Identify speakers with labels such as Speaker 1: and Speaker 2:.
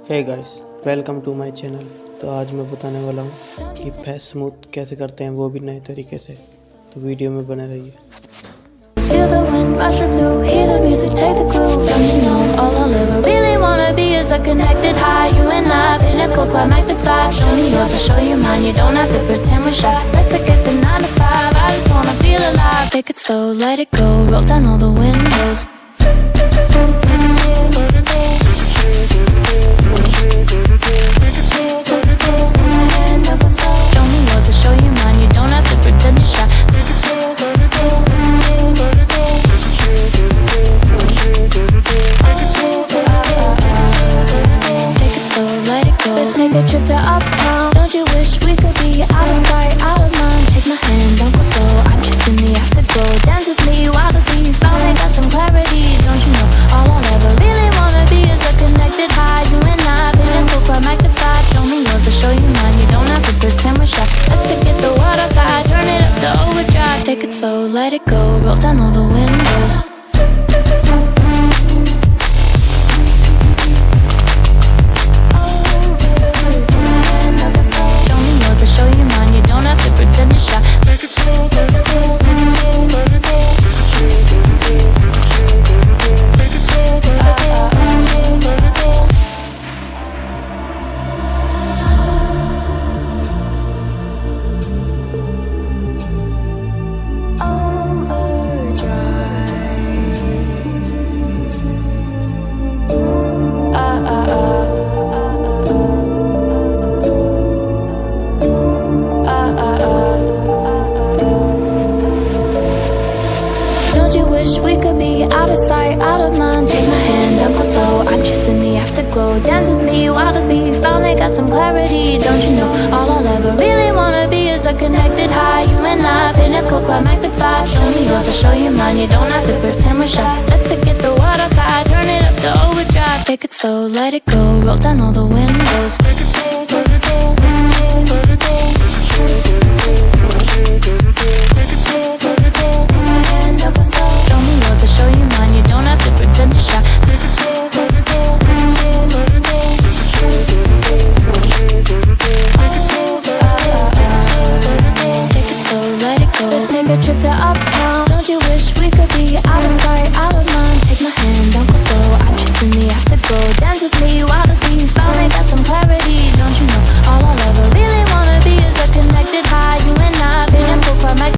Speaker 1: Hey guys, welcome to my channel. तो आज मैं बताने वाला हूँ कि फेस स्मूथ कैसे करते हैं, वो भी नए तरीके से। तो वीडियो में बने रहिए।
Speaker 2: Feel the wind rushing through, hear the music, take the groove. Don't you know, all I'll ever really wanna be is a connected high. You and I, pinnacle, climactic vibe. Show me yours, I'll show you mine. You don't have to pretend we're shy. Let's forget the 9 to 5. I just wanna feel alive. Take it slow, let it go, roll down all the windows. Show me yours, I'll show you mine. You don't have to pretend you're shy. Take a trip to uptown. Don't you wish we could be out of sight, out of mind? Take my hand, don't go slow. I'm chasing me after go. Dance with me while the beat finally got some clarity. Don't you know, all I'll ever really wanna be is a connected high. You and I, pinnacle, climactic vibe. Show me yours, I'll show you mine. You don't have to pretend we're shy. Let's forget the water tide, turn it up to overdrive. Take it slow, let it go, roll down all the windows. We could be out of sight, out of mind. Take my hand, don't go slow. I'm chasing the afterglow. Dance with me while the beat finally got some clarity. Don't you know, all I'll ever really wanna be is a connected high. You and I, pinnacle, climactic vibe. Show me yours, I'll show you mine. You don't have to pretend we're shy. Let's forget the water tide, turn it up to overdrive. Take it slow, let it go, roll down all the windows. Take it slow, let it go, let it go, let it go. Take it slow, let it go. My hand up a slow. Show me yours, I'll show you mine. You don't have to pretend you're shy. Take it slow, let it go, let it go, let it go. Take it slow, take it slow, let it go. Let's take a trip to uptown. Don't you wish we could be out of sight, out of mind? Take my hand, don't go slow. I'm chasing the afterglow. Dance with me while the beat